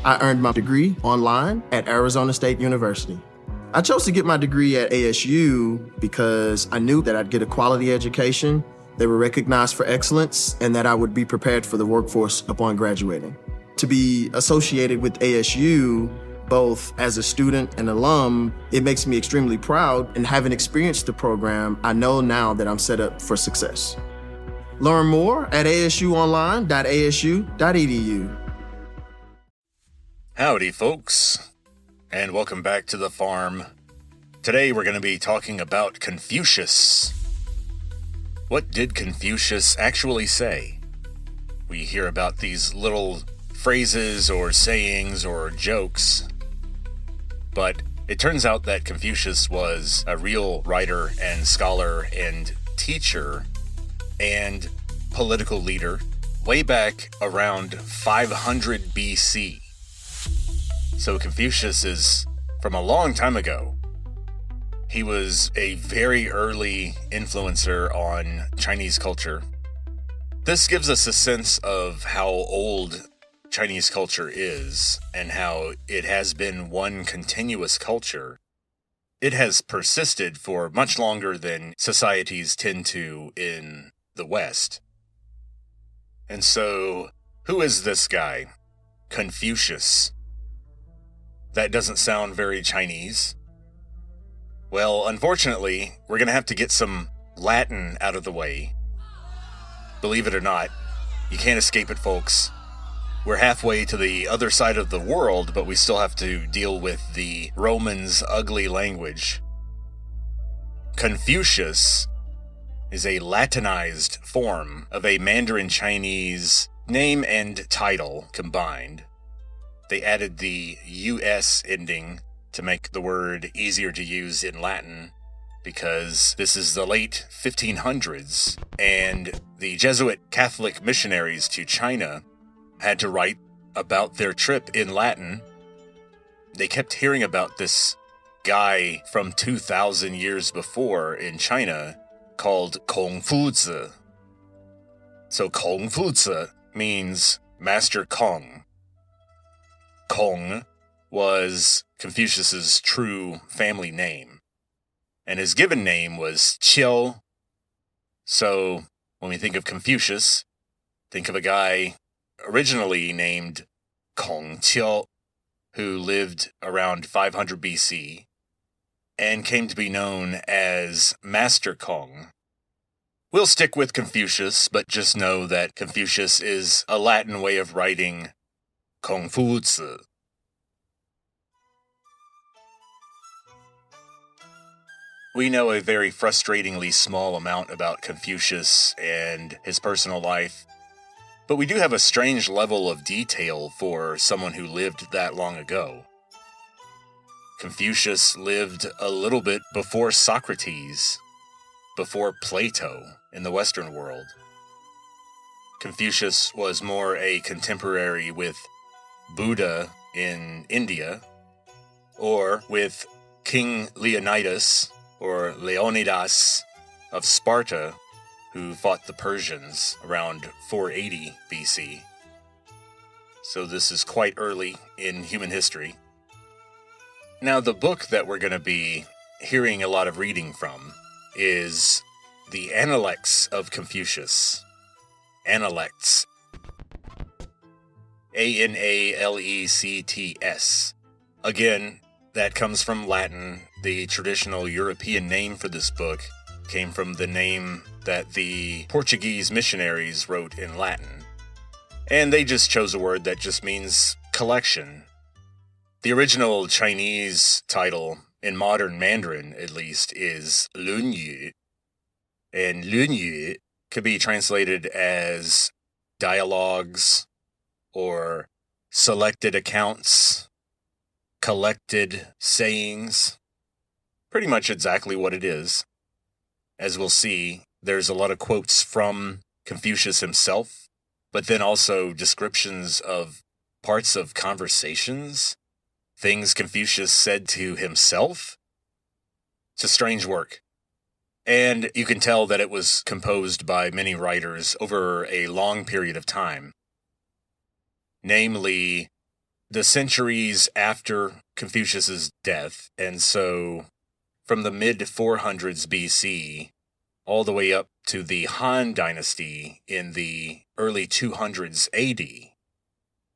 I earned my degree online at Arizona State University. I chose to get my degree at ASU because I knew that I'd get a quality education, they were recognized for excellence, and that I would be prepared for the workforce upon graduating. To be associated with ASU, both as a student and alum, it makes me extremely proud, and having experienced the program, I know now that I'm set up for success. Learn more at asuonline.asu.edu. Howdy, folks, and welcome back to the farm. Today we're going to be talking about Confucius. What did Confucius actually say? We hear about these little phrases or sayings or jokes, but it turns out that Confucius was a real writer and scholar and teacher and political leader way back around 500 BC. So Confucius is from a long time ago. He was a very early influencer on Chinese culture. This gives us a sense of how old Chinese culture is and how it has been one continuous culture. It has persisted for much longer than societies tend to in the West. And so, who is this guy? Confucius. That doesn't sound very Chinese. Well, unfortunately, we're going to have to get some Latin out of the way. Believe it or not, you can't escape it, folks. We're halfway to the other side of the world, but we still have to deal with the Romans' ugly language. Confucius is a Latinized form of a Mandarin Chinese name and title combined. They added the US ending to make the word easier to use in Latin because this is the late 1500s, and the Jesuit Catholic missionaries to China had to write about their trip in Latin. They kept hearing about this guy from 2,000 years before in China called Confucius. So Confucius means Master Kong. Kong was Confucius's true family name, and his given name was Qiu. So when we think of Confucius, think of a guy originally named Kong Qiu, who lived around 500 BC and came to be known as Master Kong. We'll stick with Confucius, but just know that Confucius is a Latin way of writing Confucius. We know a very frustratingly small amount about Confucius and his personal life, but we do have a strange level of detail for someone who lived that long ago. Confucius lived a little bit before Socrates, before Plato in the Western world. Confucius was more a contemporary with Buddha in India, or with King Leonidas or Leonidas of Sparta, who fought the Persians around 480 BC. So this is quite early in human history. Now, the book that we're going to be hearing a lot of reading from is the Analects of Confucius. Analects. Analects. Again, that comes from Latin. The traditional European name for this book came from the name that the Portuguese missionaries wrote in Latin. And they just chose a word that just means collection. The original Chinese title, in modern Mandarin at least, is Lunyu. And Lunyu could be translated as dialogues or selected accounts, collected sayings. Pretty much exactly what it is. As we'll see, there's a lot of quotes from Confucius himself, but then also descriptions of parts of conversations, things Confucius said to himself. It's a strange work. And you can tell that it was composed by many writers over a long period of time. Namely, the centuries after Confucius's death, and so from the mid-400s BC all the way up to the Han Dynasty in the early 200s AD.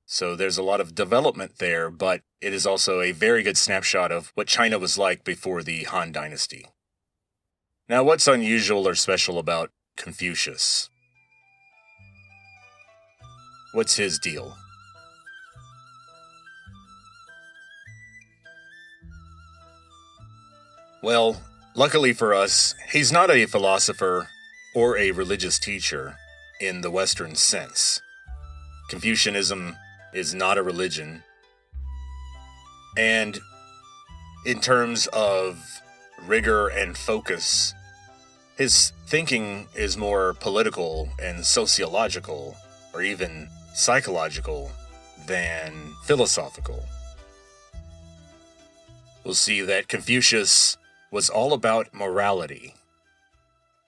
So there's a lot of development there, but it is also a very good snapshot of what China was like before the Han Dynasty. Now, what's unusual or special about Confucius? What's his deal? Well, luckily for us, he's not a philosopher or a religious teacher in the Western sense. Confucianism is not a religion. And in terms of rigor and focus, his thinking is more political and sociological, or even psychological, than philosophical. We'll see that Confucius was all about morality.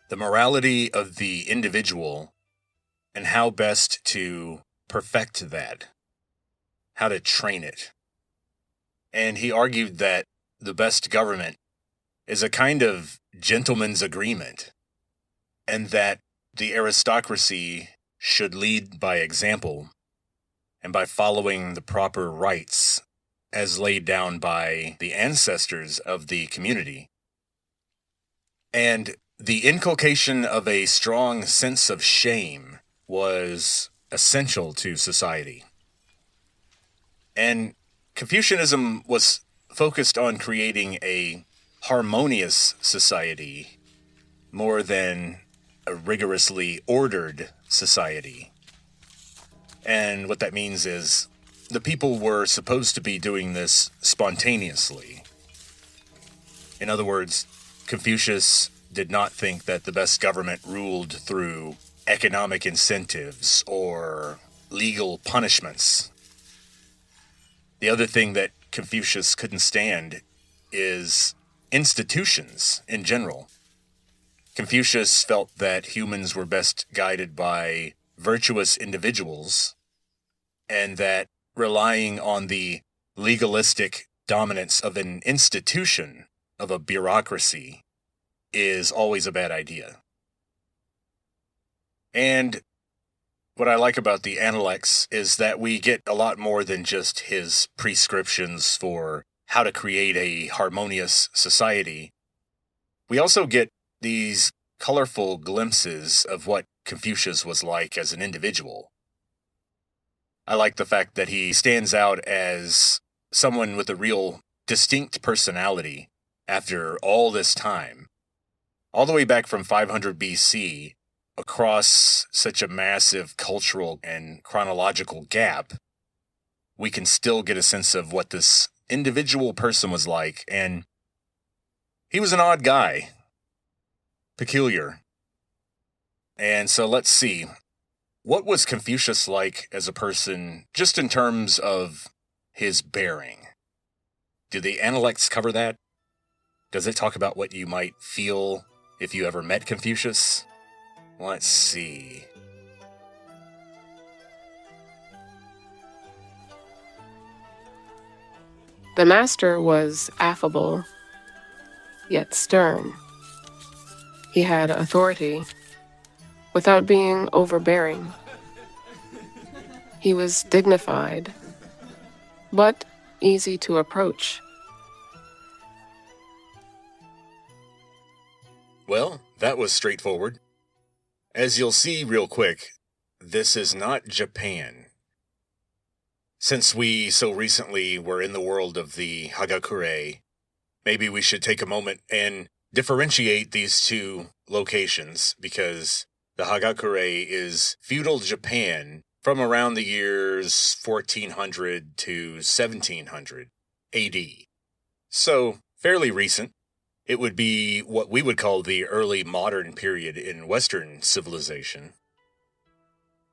The morality of the individual and how best to perfect that, how to train it. And he argued that the best government is a kind of gentleman's agreement, and that the aristocracy should lead by example and by following the proper rites as laid down by the ancestors of the community. And the inculcation of a strong sense of shame was essential to society. And Confucianism was focused on creating a harmonious society more than a rigorously ordered society. And what that means is the people were supposed to be doing this spontaneously. In other words, Confucius did not think that the best government ruled through economic incentives or legal punishments. The other thing that Confucius couldn't stand is institutions in general. Confucius felt that humans were best guided by virtuous individuals, and that relying on the legalistic dominance of an institution, of a bureaucracy, is always a bad idea. And what I like about the Analects is that we get a lot more than just his prescriptions for how to create a harmonious society. We also get these colorful glimpses of what Confucius was like as an individual. I like the fact that he stands out as someone with a real distinct personality after all this time, all the way back from 500 BC, across such a massive cultural and chronological gap. We can still get a sense of what this individual person was like, and he was an odd guy. Peculiar. And so let's see. What was Confucius like as a person, just in terms of his bearing? Do the Analects cover that? Does it talk about what you might feel if you ever met Confucius? Let's see. The master was affable, yet stern. He had authority without being overbearing. He was dignified, but easy to approach. Well, that was straightforward. As you'll see real quick, this is not Japan. Since we so recently were in the world of the Hagakure, maybe we should take a moment and differentiate these two locations, because the Hagakure is feudal Japan from around the years 1400 to 1700 AD. So, fairly recent. It would be what we would call the early modern period in Western civilization.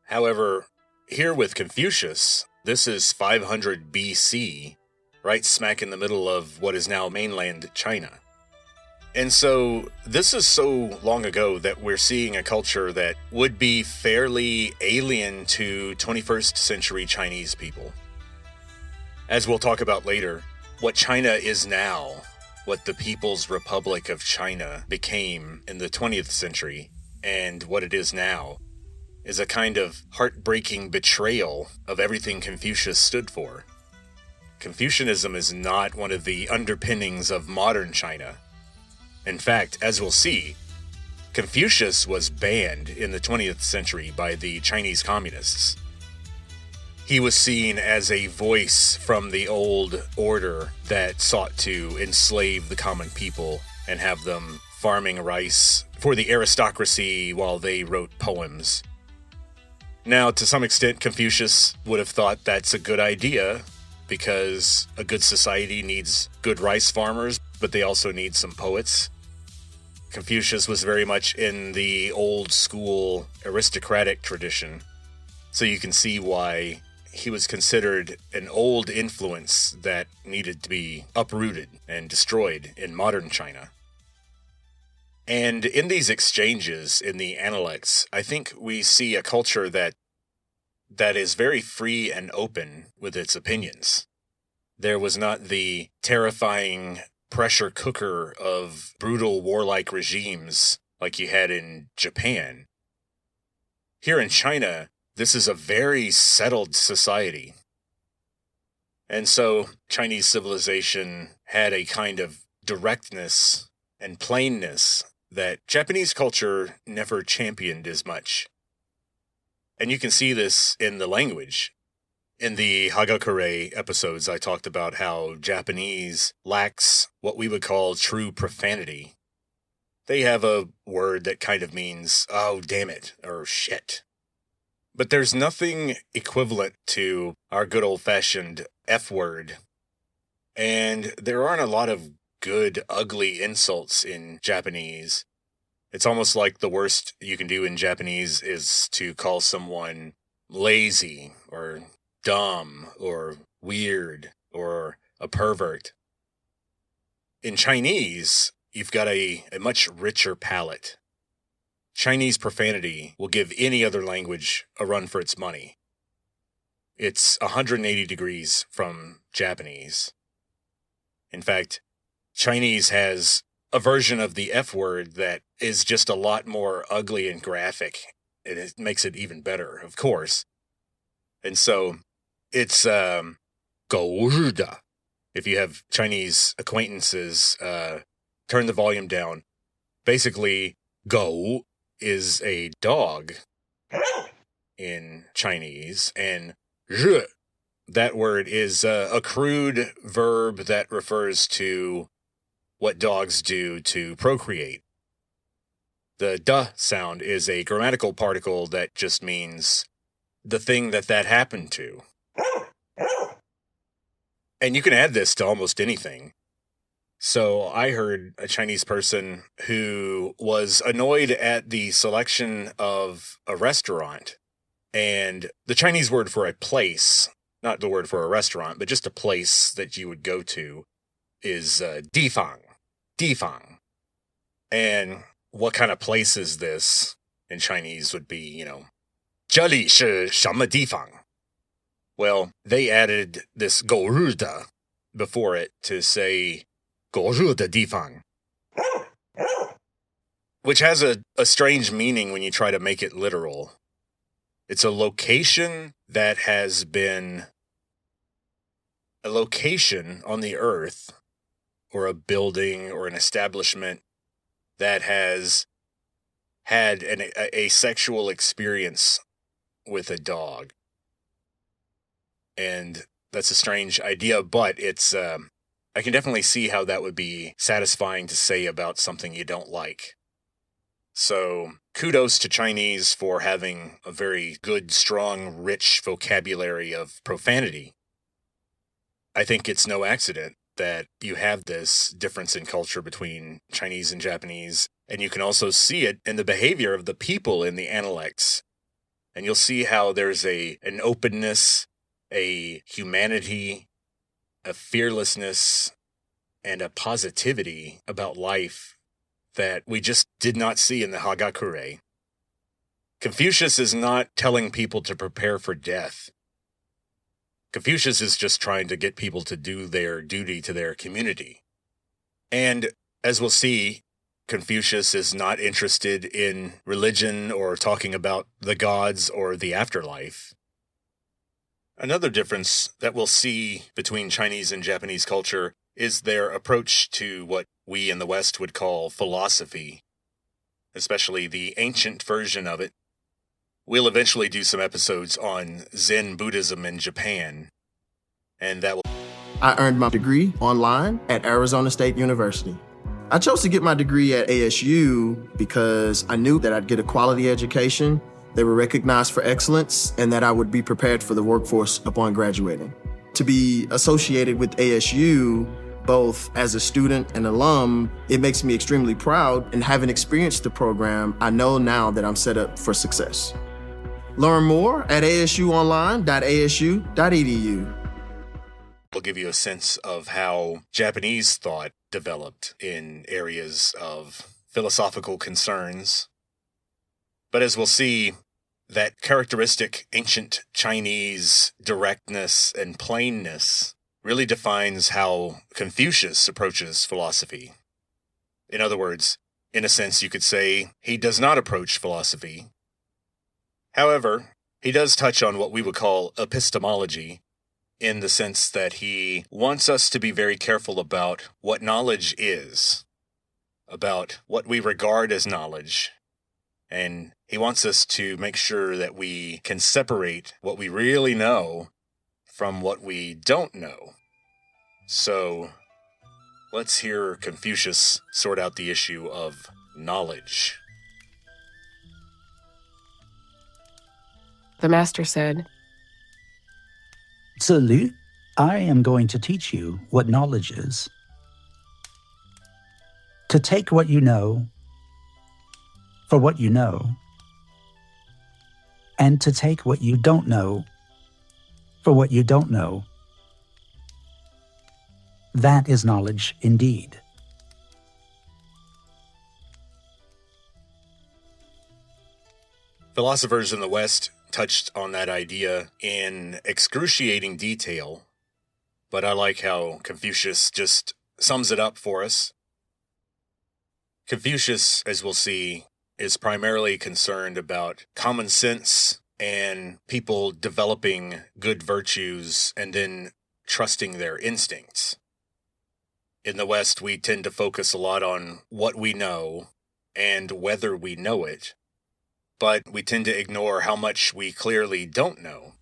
However, here with Confucius, this is 500 BC, right smack in the middle of what is now mainland China. And so this is so long ago that we're seeing a culture that would be fairly alien to 21st century Chinese people. As we'll talk about later, what China is now, what the People's Republic of China became in the 20th century, and what it is now, is a kind of heartbreaking betrayal of everything Confucius stood for. Confucianism is not one of the underpinnings of modern China. In fact, as we'll see, Confucius was banned in the 20th century by the Chinese communists. He was seen as a voice from the old order that sought to enslave the common people and have them farming rice for the aristocracy while they wrote poems. Now, to some extent, Confucius would have thought that's a good idea because a good society needs good rice farmers, but they also need some poets. Confucius was very much in the old school aristocratic tradition, so you can see why he was considered an old influence that needed to be uprooted and destroyed in modern China. And in these exchanges in the Analects, I think we see a culture that is very free and open with its opinions. There was not the terrifying pressure cooker of brutal warlike regimes like you had in Japan. Here in China, this is a very settled society. And so Chinese civilization had a kind of directness and plainness that Japanese culture never championed as much. And you can see this in the language. In the Hagakure episodes, I talked about how Japanese lacks what we would call true profanity. They have a word that kind of means, oh, damn it, or shit. But there's nothing equivalent to our good old-fashioned F word. And there aren't a lot of good, ugly insults in Japanese. It's almost like the worst you can do in Japanese is to call someone lazy or dumb or weird or a pervert. In Chinese, you've got a much richer palette. Chinese profanity will give any other language a run for its money. It's 180 degrees from Japanese. In fact, Chinese has a version of the F word that is just a lot more ugly and graphic. It makes it even better, of course. And so it's 狗日的. If you have Chinese acquaintances, turn the volume down. Basically, 狗 is a dog in Chinese, and 日, that word is a crude verb that refers to what dogs do to procreate. The da sound is a grammatical particle that just means the thing that happened to. And you can add this to almost anything. So I heard a Chinese person who was annoyed at the selection of a restaurant, and the Chinese word for a place, not the word for a restaurant, but just a place that you would go to, is 地方. And what kind of place is this in Chinese would be, 这里是什么地方? Well, they added this 狗日的 before it to say 狗日的地方, which has a strange meaning when you try to make it literal. It's a location that has been a location on the earth, or a building or an establishment that has had a sexual experience with a dog. And that's a strange idea, but it's I can definitely see how that would be satisfying to say about something you don't like. So kudos to Chinese for having a very good, strong, rich vocabulary of profanity. I think it's no accident that you have this difference in culture between Chinese and Japanese, and you can also see it in the behavior of the people in the Analects. And you'll see how there's an openness, a humanity, a fearlessness, and a positivity about life that we just did not see in the Hagakure. Confucius is not telling people to prepare for death. Confucius is just trying to get people to do their duty to their community. And as we'll see, Confucius is not interested in religion or talking about the gods or the afterlife. Another difference that we'll see between Chinese and Japanese culture is their approach to what we in the West would call philosophy, especially the ancient version of it. We'll eventually do some episodes on Zen Buddhism in Japan, and that will... I earned my degree online at Arizona State University. I chose to get my degree at ASU because I knew that I'd get a quality education, they were recognized for excellence, and that I would be prepared for the workforce upon graduating. To be associated with ASU, both as a student and alum, it makes me extremely proud, and having experienced the program, I know now that I'm set up for success. Learn more at asuonline.asu.edu. We'll give you a sense of how Japanese thought developed in areas of philosophical concerns. But as we'll see, that characteristic ancient Chinese directness and plainness really defines how Confucius approaches philosophy. In other words, in a sense, you could say he does not approach philosophy. However, he does touch on what we would call epistemology, in the sense that he wants us to be very careful about what knowledge is, about what we regard as knowledge, and he wants us to make sure that we can separate what we really know from what we don't know. So, let's hear Confucius sort out the issue of knowledge. The master said, Zelu, I am going to teach you what knowledge is. To take what you know for what you know, and to take what you don't know for what you don't know. That is knowledge indeed. Philosophers in the West touched on that idea in excruciating detail, but I like how Confucius just sums it up for us. Confucius, as we'll see, is primarily concerned about common sense and people developing good virtues and then trusting their instincts. In the West, we tend to focus a lot on what we know and whether we know it, but we tend to ignore how much we clearly don't know.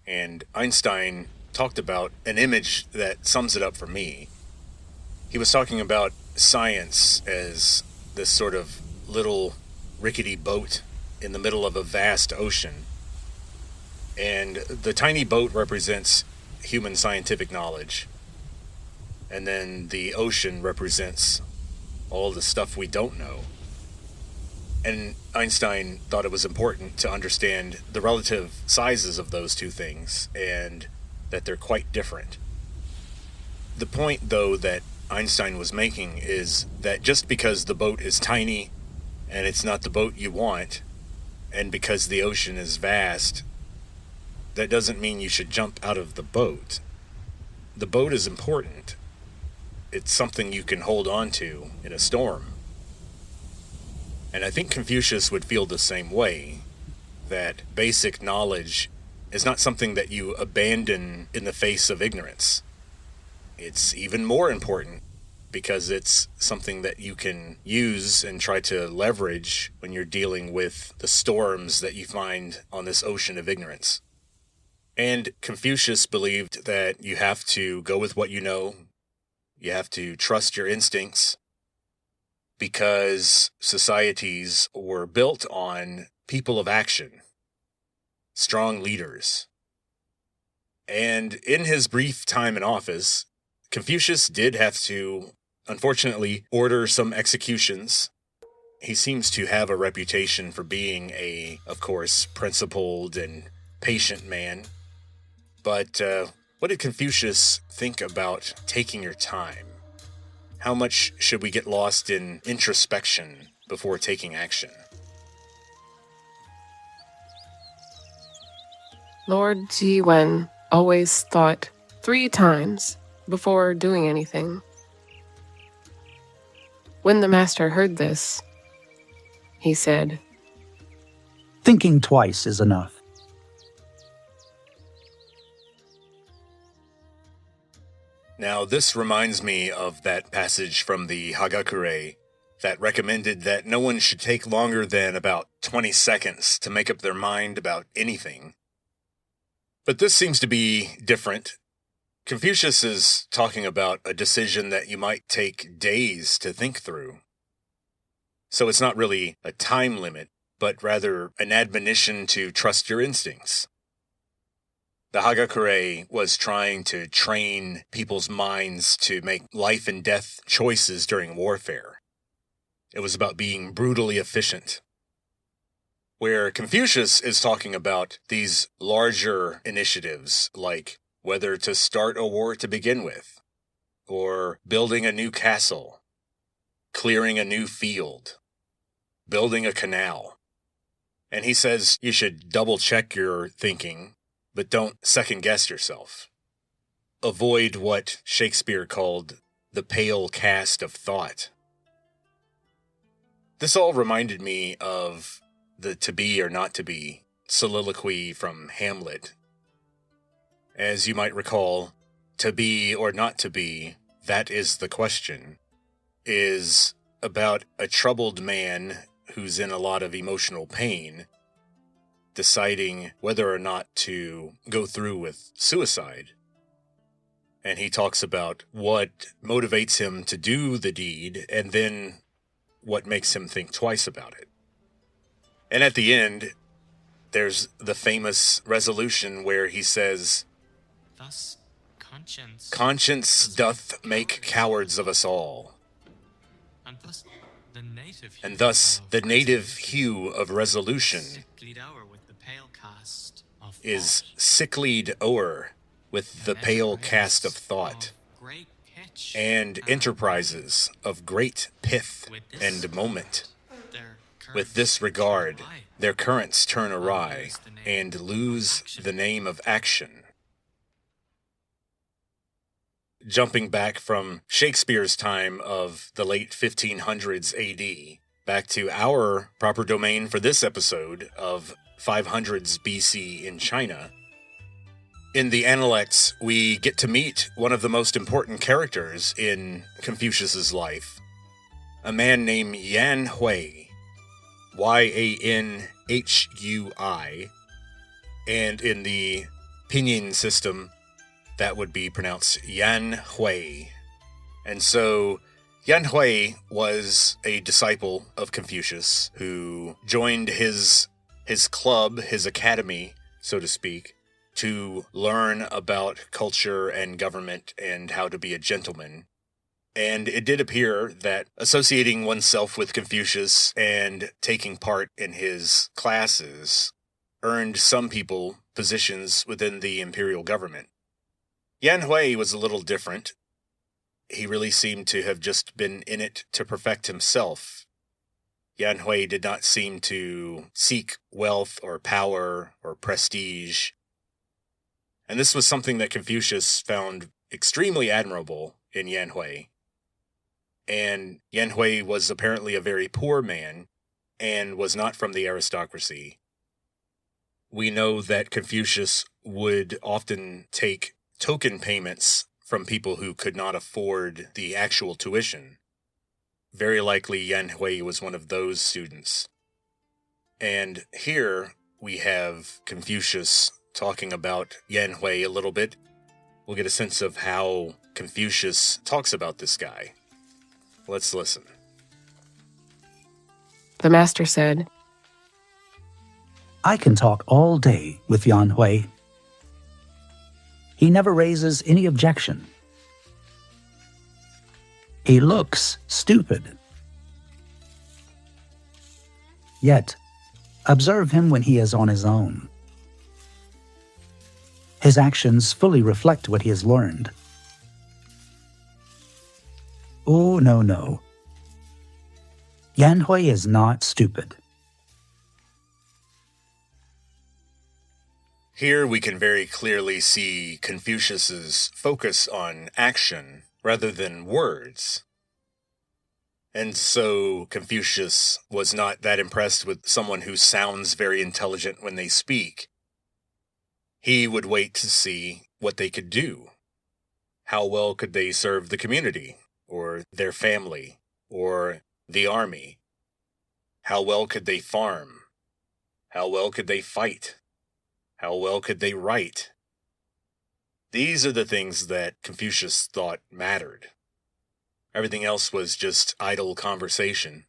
And Einstein talked about an image that sums it up for me. He was talking about science as this sort of little rickety boat in the middle of a vast ocean. And the tiny boat represents human scientific knowledge. And then the ocean represents all the stuff we don't know. And Einstein thought it was important to understand the relative sizes of those two things and that they're quite different. The point, though, that Einstein was making is that just because the boat is tiny and it's not the boat you want, and because the ocean is vast, that doesn't mean you should jump out of the boat. The boat is important. It's something you can hold on to in a storm. And I think Confucius would feel the same way, that basic knowledge is not something that you abandon in the face of ignorance. It's even more important because it's something that you can use and try to leverage when you're dealing with the storms that you find on this ocean of ignorance. And Confucius believed that you have to go with what you know, you have to trust your instincts, because societies were built on people of action, strong leaders. And in his brief time in office, Confucius did have to, unfortunately, order some executions. He seems to have a reputation for being a, of course, principled and patient man. But what did Confucius think about taking your time? How much should we get lost in introspection before taking action? Lord Ji Wen always thought 3 times before doing anything. When the master heard this, he said, Thinking twice is enough. Now, this reminds me of that passage from the Hagakure that recommended that no one should take longer than about 20 seconds to make up their mind about anything. But this seems to be different. Confucius is talking about a decision that you might take days to think through. So it's not really a time limit, but rather an admonition to trust your instincts. The Hagakure was trying to train people's minds to make life and death choices during warfare. It was about being brutally efficient. Where Confucius is talking about these larger initiatives, like whether to start a war to begin with, or building a new castle, clearing a new field, building a canal. And he says you should double-check your thinking, but don't second-guess yourself. Avoid what Shakespeare called the pale cast of thought. This all reminded me of the to be or not to be soliloquy from Hamlet. As you might recall, to be or not to be, that is the question, is about a troubled man who's in a lot of emotional pain, deciding whether or not to go through with suicide. And he talks about what motivates him to do the deed, and then what makes him think twice about it. And at the end, there's the famous resolution where he says, Thus, conscience doth make cowards of us all. And thus, the native hue of resolution is sicklied o'er with the pale cast of thought, and enterprises of great pith and moment. With this regard, their currents turn awry, and lose the name of action. Jumping back from Shakespeare's time of the late 1500s AD, back to our proper domain for this episode of 500s BC in China. In the Analects, we get to meet one of the most important characters in Confucius's life, a man named Yan Hui, Yanhui, and in the pinyin system, that would be pronounced Yan Hui. And so Yan Hui was a disciple of Confucius who joined his club, his academy, so to speak, to learn about culture and government and how to be a gentleman. And it did appear that associating oneself with Confucius and taking part in his classes earned some people positions within the imperial government. Yan Hui was a little different. He really seemed to have just been in it to perfect himself. Yan Hui did not seem to seek wealth or power or prestige. And this was something that Confucius found extremely admirable in Yan Hui. And Yan Hui was apparently a very poor man and was not from the aristocracy. We know that Confucius would often take token payments from people who could not afford the actual tuition. Very likely Yan Hui was one of those students. And here we have Confucius talking about Yan Hui a little bit. We'll get a sense of how Confucius talks about this guy. Let's listen. The master said, I can talk all day with Yan Hui. He never raises any objection. He looks stupid. Yet, observe him when he is on his own. His actions fully reflect what he has learned. Oh, no. Yan Hui is not stupid. Here we can very clearly see Confucius's focus on action rather than words. And so Confucius was not that impressed with someone who sounds very intelligent when they speak. He would wait to see what they could do. How well could they serve the community, or their family, or the army? How well could they farm? How well could they fight? How well could they write? These are the things that Confucius thought mattered. Everything else was just idle conversation.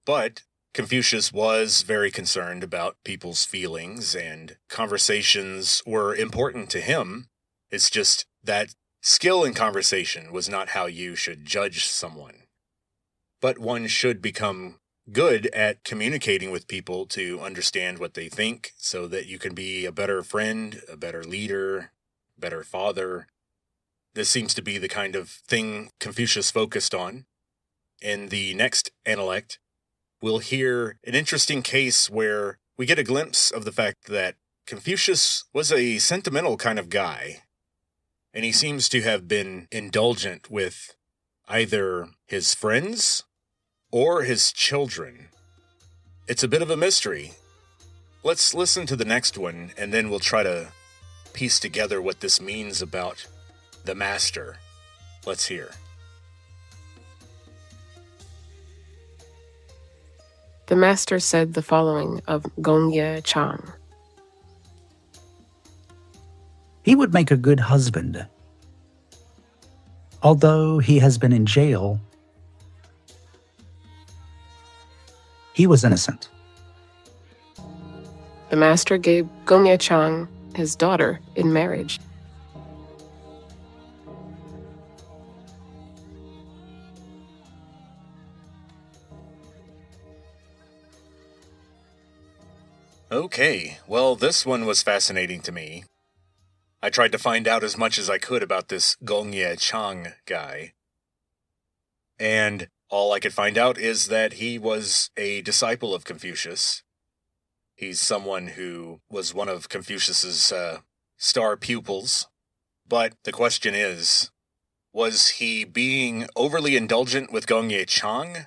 But Confucius was very concerned about people's feelings, and conversations were important to him. It's just that skill in conversation was not how you should judge someone. But one should become good at communicating with people to understand what they think so that you can be a better friend, a better leader, better father. This seems to be the kind of thing Confucius focused on. In the next Analect, we'll hear an interesting case where we get a glimpse of the fact that Confucius was a sentimental kind of guy, and he seems to have been indulgent with either his friends or his children. It's a bit of a mystery. Let's listen to the next one, and then we'll try to piece together what this means about the master. Let's hear. The master said the following of Gongye Chang. He would make a good husband. Although he has been in jail, he was innocent. The master gave Gongye Chang his daughter in marriage. Okay, well, this one was fascinating to me. I tried to find out as much as I could about this Gongye Chang guy. And all I could find out is that he was a disciple of Confucius. He's someone who was one of Confucius's star pupils. But the question is, was he being overly indulgent with Gongye Chang,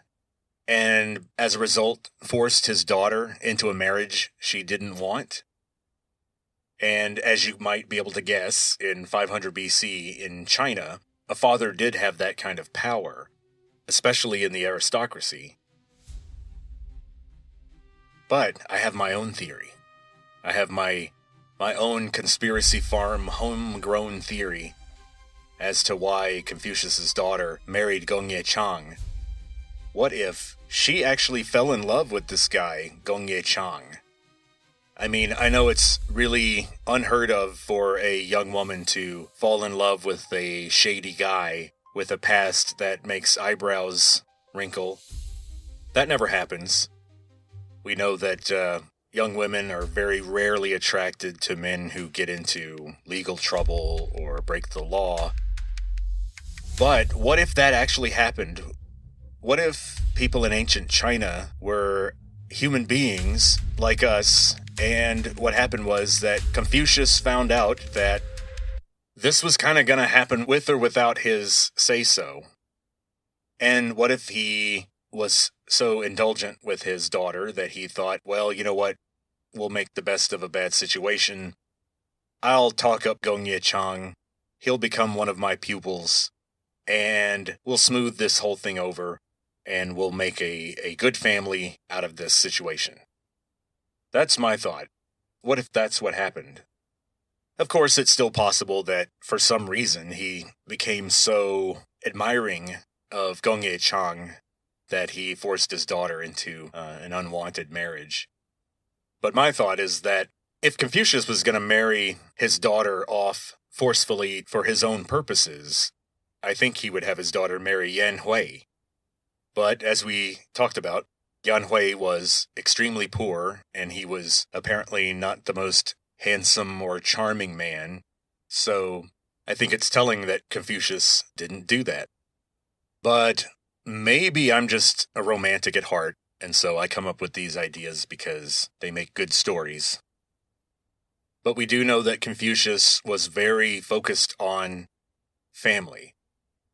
and as a result forced his daughter into a marriage she didn't want? And as you might be able to guess, in 500 BC in China, a father did have that kind of power, especially in the aristocracy. But I have my own theory. I have my own conspiracy farm homegrown theory as to why Confucius's daughter married Gongye Chang. What if she actually fell in love with this guy, Gongye Chang? I mean, I know it's really unheard of for a young woman to fall in love with a shady guy with a past that makes eyebrows wrinkle. That never happens. We know that young women are very rarely attracted to men who get into legal trouble or break the law. But what if that actually happened? What if people in ancient China were human beings like us, and what happened was that Confucius found out that this was kind of going to happen with or without his say-so? And what if he was so indulgent with his daughter that he thought, well, you know what, we'll make the best of a bad situation. I'll talk up Gongye Chang. He'll become one of my pupils, and we'll smooth this whole thing over, and we'll make a good family out of this situation. That's my thought. What if that's what happened? Of course, it's still possible that for some reason he became so admiring of Gongye Chang that he forced his daughter into an unwanted marriage. But my thought is that if Confucius was going to marry his daughter off forcefully for his own purposes, I think he would have his daughter marry Yan Hui. But as we talked about, Yan Hui was extremely poor, and he was apparently not the most handsome or charming man, so I think it's telling that Confucius didn't do that. But maybe I'm just a romantic at heart, and so I come up with these ideas because they make good stories. But we do know that Confucius was very focused on family,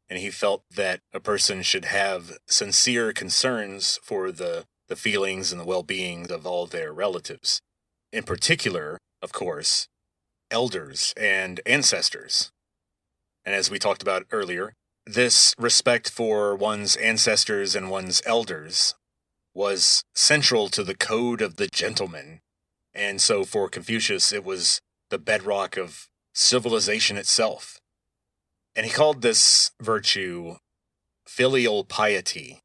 and he felt that a person should have sincere concerns for the feelings and the well-being of all their relatives. In particular, of course, elders and ancestors. And as we talked about earlier, this respect for one's ancestors and one's elders was central to the code of the gentleman. And so for Confucius, it was the bedrock of civilization itself. And he called this virtue filial piety.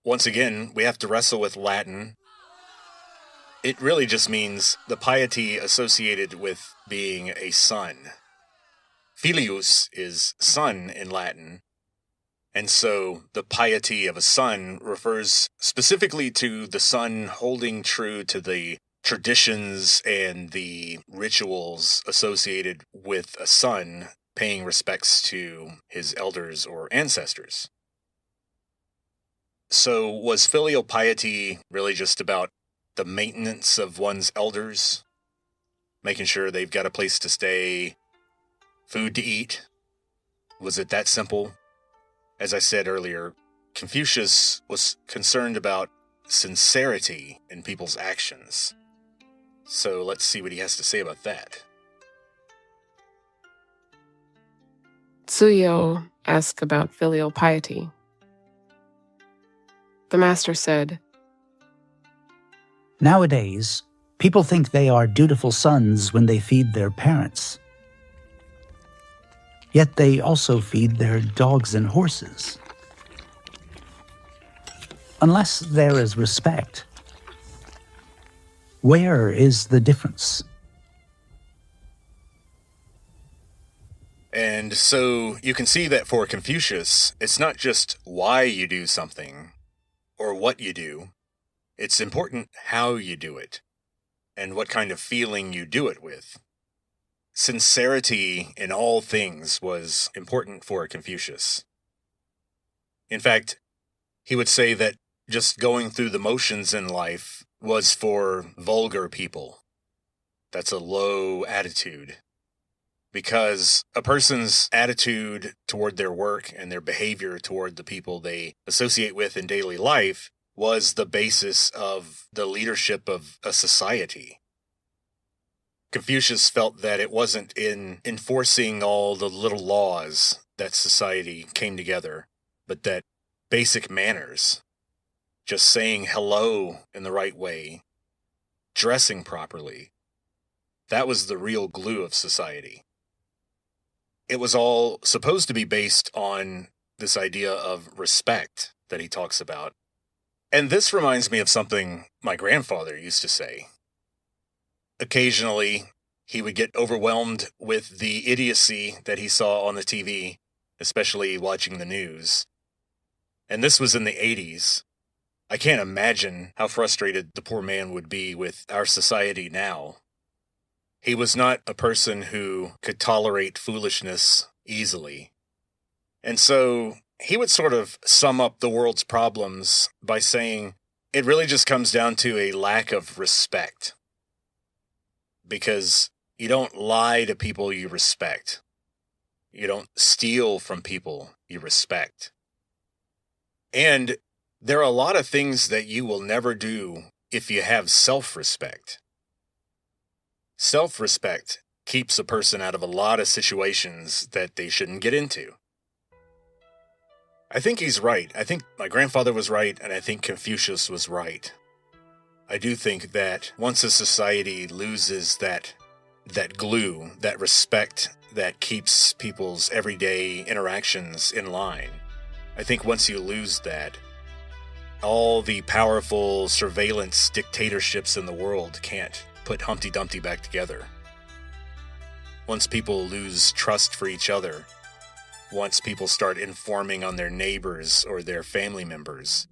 Once again, we have to wrestle with Latin. It really just means the piety associated with being a son. Filius is son in Latin, and so the piety of a son refers specifically to the son holding true to the traditions and the rituals associated with a son paying respects to his elders or ancestors. So was filial piety really just about the maintenance of one's elders, making sure they've got a place to stay, food to eat? Was it that simple? As I said earlier, Confucius was concerned about sincerity in people's actions. So let's see what he has to say about that. Tsuyo asked about filial piety. The master said, Nowadays, people think they are dutiful sons when they feed their parents. Yet they also feed their dogs and horses. Unless there is respect, where is the difference? And so you can see that for Confucius, it's not just why you do something or what you do. It's important how you do it and what kind of feeling you do it with. Sincerity in all things was important for Confucius. In fact, he would say that just going through the motions in life was for vulgar people. That's a low attitude. Because a person's attitude toward their work and their behavior toward the people they associate with in daily life was the basis of the leadership of a society. Confucius felt that it wasn't in enforcing all the little laws that society came together, but that basic manners, just saying hello in the right way, dressing properly, that was the real glue of society. It was all supposed to be based on this idea of respect that he talks about. And this reminds me of something my grandfather used to say. Occasionally, he would get overwhelmed with the idiocy that he saw on the TV, especially watching the news. And this was in the 80s. I can't imagine how frustrated the poor man would be with our society now. He was not a person who could tolerate foolishness easily. And so he would sort of sum up the world's problems by saying it really just comes down to a lack of respect. Because you don't lie to people you respect. You don't steal from people you respect. And there are a lot of things that you will never do if you have self-respect. Self-respect keeps a person out of a lot of situations that they shouldn't get into. I think he's right. I think my grandfather was right, and I think Confucius was right. I do think that once a society loses that glue, that respect that keeps people's everyday interactions in line, I think once you lose that, all the powerful surveillance dictatorships in the world can't put Humpty Dumpty back together. Once people lose trust for each other, once people start informing on their neighbors or their family members,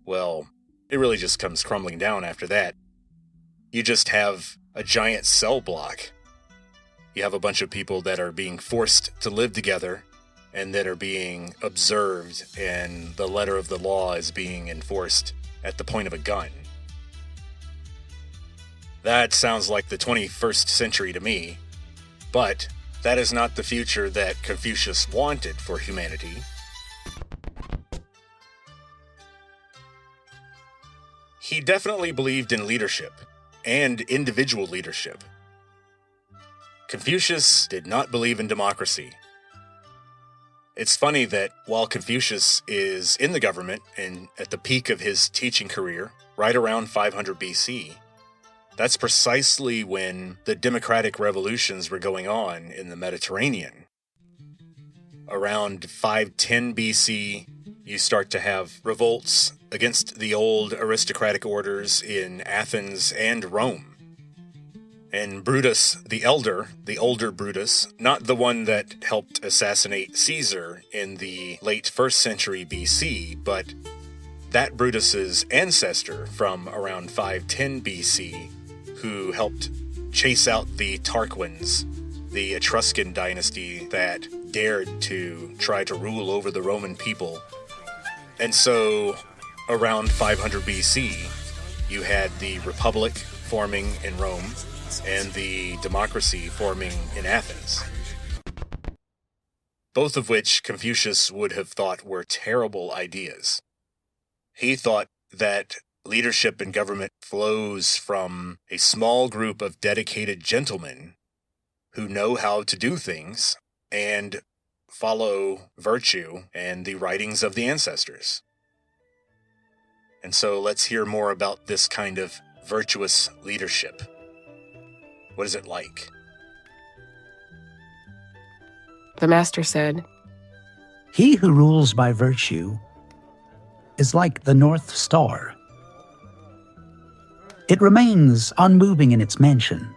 well, it really just comes crumbling down after that. You just have a giant cell block. You have a bunch of people that are being forced to live together and that are being observed, and the letter of the law is being enforced at the point of a gun. That sounds like the 21st century to me, but that is not the future that Confucius wanted for humanity. He definitely believed in leadership, and individual leadership. Confucius did not believe in democracy. It's funny that while Confucius is in the government and at the peak of his teaching career, right around 500 BC, that's precisely when the democratic revolutions were going on in the Mediterranean. Around 510 BC, you start to have revolts against the old aristocratic orders in Athens and Rome. And Brutus the older Brutus, not the one that helped assassinate Caesar in the late 1st century BC, but that Brutus's ancestor from around 510 BC, who helped chase out the Tarquins, the Etruscan dynasty that dared to try to rule over the Roman people. And so, around 500 BC, you had the Republic forming in Rome and the democracy forming in Athens. Both of which Confucius would have thought were terrible ideas. He thought that leadership in government flows from a small group of dedicated gentlemen who know how to do things and follow virtue and the writings of the ancestors. And so let's hear more about this kind of virtuous leadership. What is it like? The master said, He who rules by virtue is like the North Star. It remains unmoving in its mansion,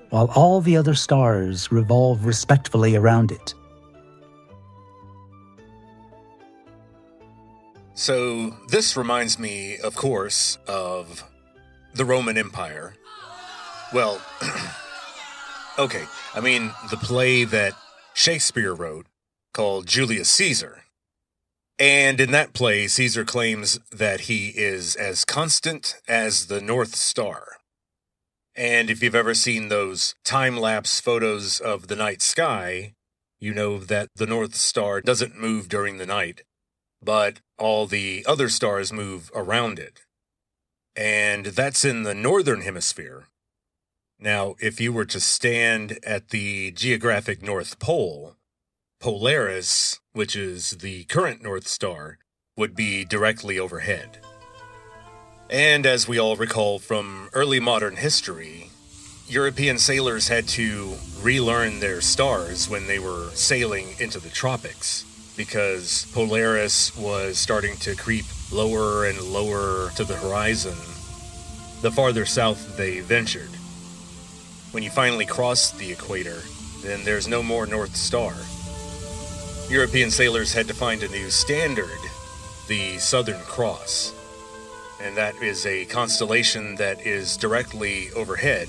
while all the other stars revolve respectfully around it. So this reminds me, of course, of the Roman Empire. Well, okay, I mean the play that Shakespeare wrote called Julius Caesar. And in that play, Caesar claims that he is as constant as the North Star. And if you've ever seen those time-lapse photos of the night sky, you know that the North Star doesn't move during the night, but all the other stars move around it. And that's in the northern hemisphere. Now, if you were to stand at the geographic North Pole, Polaris, which is the current North Star, would be directly overhead. And as we all recall from early modern history, European sailors had to relearn their stars when they were sailing into the tropics, because Polaris was starting to creep lower and lower to the horizon the farther south they ventured. When you finally cross the equator, then there's no more North Star. European sailors had to find a new standard, the Southern Cross. And that is a constellation that is directly overhead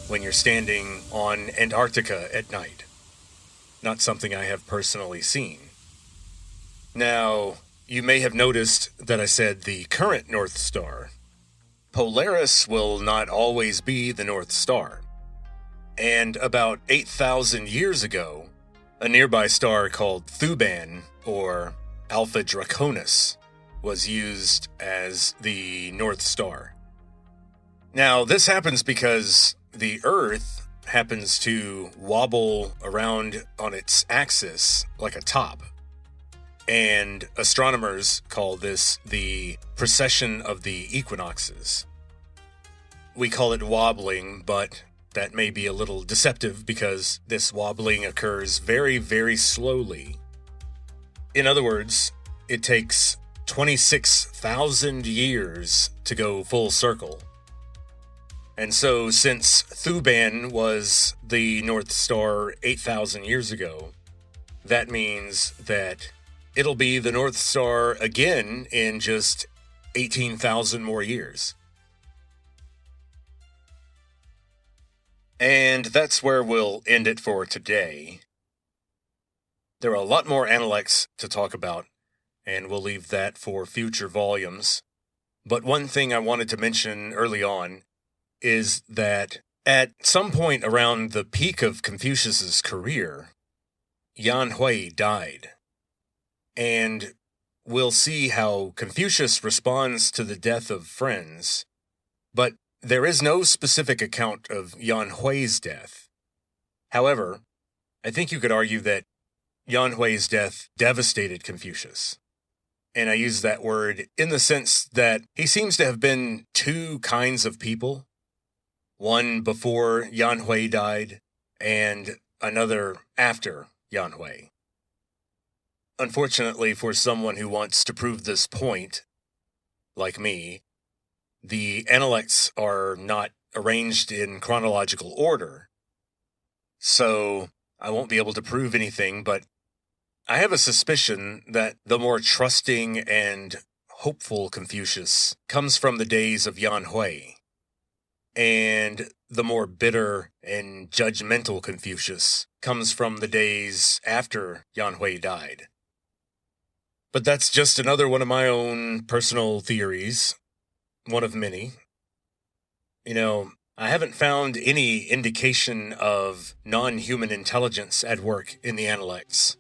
when you're standing on Antarctica at night. Not something I have personally seen. Now, you may have noticed that I said the current North Star. Polaris will not always be the North Star. And about 8,000 years ago, a nearby star called Thuban, or Alpha Draconis, was used as the North Star. Now, this happens because the Earth happens to wobble around on its axis like a top. And astronomers call this the precession of the equinoxes. We call it wobbling, but that may be a little deceptive because this wobbling occurs very, very slowly. In other words, it takes 26,000 years to go full circle. And so, since Thuban was the North Star 8,000 years ago, that means that it'll be the North Star again in just 18,000 more years. And that's where we'll end it for today. There are a lot more analects to talk about, and we'll leave that for future volumes. But one thing I wanted to mention early on is that at some point around the peak of Confucius's career, Yan Hui died. And we'll see how Confucius responds to the death of friends, but there is no specific account of Yan Hui's death. However, I think you could argue that Yan Hui's death devastated Confucius. And I use that word in the sense that he seems to have been two kinds of people. One before Yan Hui died, and another after Yan Hui. Unfortunately, for someone who wants to prove this point, like me, the analects are not arranged in chronological order. So I won't be able to prove anything, but I have a suspicion that the more trusting and hopeful Confucius comes from the days of Yan Hui, and the more bitter and judgmental Confucius comes from the days after Yan Hui died. But that's just another one of my own personal theories, one of many. You know, I haven't found any indication of non-human intelligence at work in the Analects.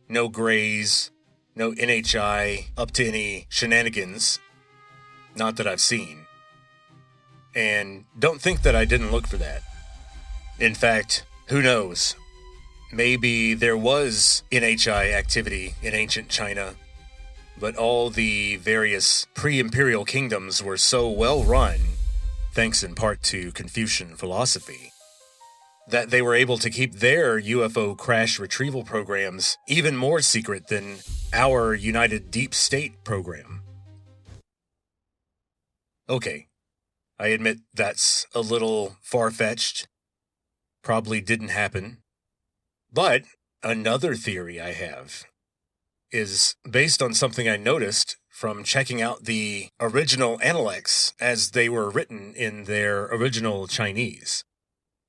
No Greys, no NHI up to any shenanigans. Not that I've seen. And don't think that I didn't look for that. In fact, who knows? Maybe there was NHI activity in ancient China, but all the various pre-imperial kingdoms were so well run, thanks in part to Confucian philosophy, that they were able to keep their UFO crash retrieval programs even more secret than our United Deep State program. Okay, I admit that's a little far-fetched. Probably didn't happen. But another theory I have is based on something I noticed from checking out the original Analects as they were written in their original Chinese,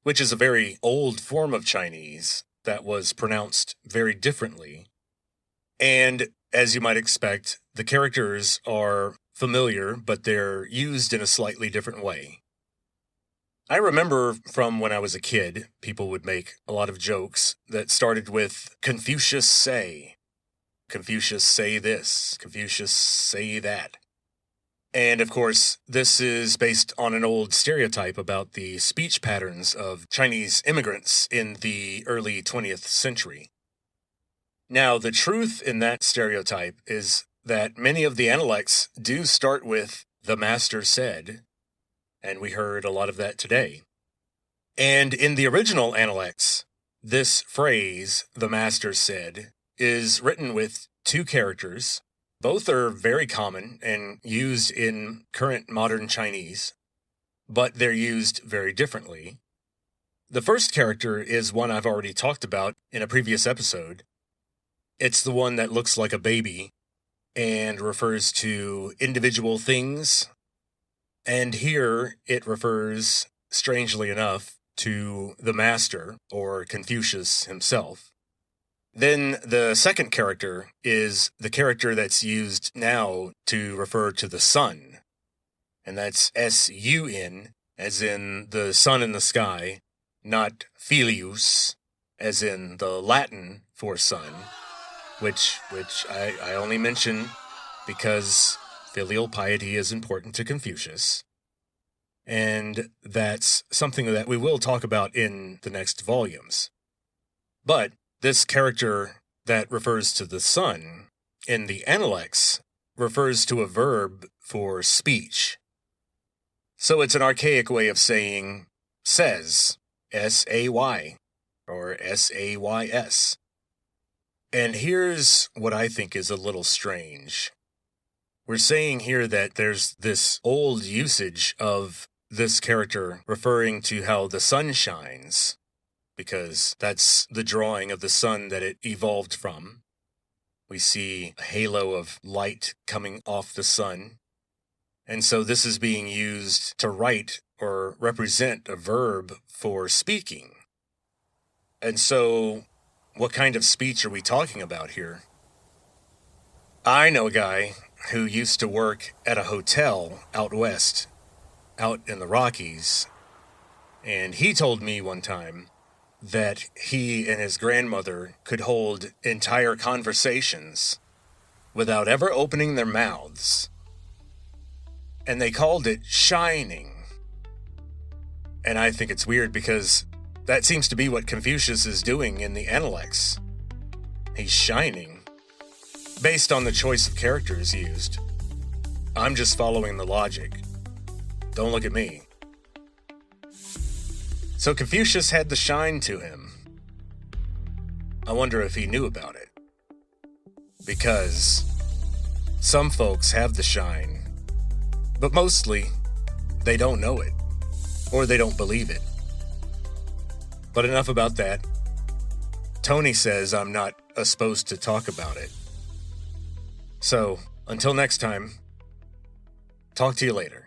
which is a very old form of Chinese that was pronounced very differently. And as you might expect, the characters are familiar, but they're used in a slightly different way. I remember from when I was a kid, people would make a lot of jokes that started with Confucius say this, Confucius say that. And of course, this is based on an old stereotype about the speech patterns of Chinese immigrants in the early 20th century. Now, the truth in that stereotype is that many of the Analects do start with "the master said," and we heard a lot of that today. And in the original Analects, this phrase, "the master said," is written with two characters. Both are very common and used in current modern Chinese, but they're used very differently. The first character is one I've already talked about in a previous episode. It's the one that looks like a baby and refers to individual things. And here it refers, strangely enough, to the master, or Confucius himself. Then the second character is the character that's used now to refer to the sun. And that's S-U-N, as in the sun in the sky, not filius, as in the Latin for sun, which I only mention because filial piety is important to Confucius. And that's something that we will talk about in the next volumes. But this character that refers to the sun in the Analects refers to a verb for speech. So it's an archaic way of saying says, S-A-Y, or S-A-Y-S. And here's what I think is a little strange. We're saying here that there's this old usage of this character referring to how the sun shines, because that's the drawing of the sun that it evolved from. We see a halo of light coming off the sun. And so this is being used to write or represent a verb for speaking. And so, what kind of speech are we talking about here? I know a guy who used to work at a hotel out west, out in the Rockies, and he told me one time that he and his grandmother could hold entire conversations without ever opening their mouths. And they called it shining. And I think it's weird because that seems to be what Confucius is doing in the Analects. He's shining, based on the choice of characters used. I'm just following the logic. Don't look at me. So Confucius had the shine to him. I wonder if he knew about it. Because some folks have the shine, but mostly they don't know it, or they don't believe it. But enough about that. Tony says I'm not supposed to talk about it. So, until next time, talk to you later.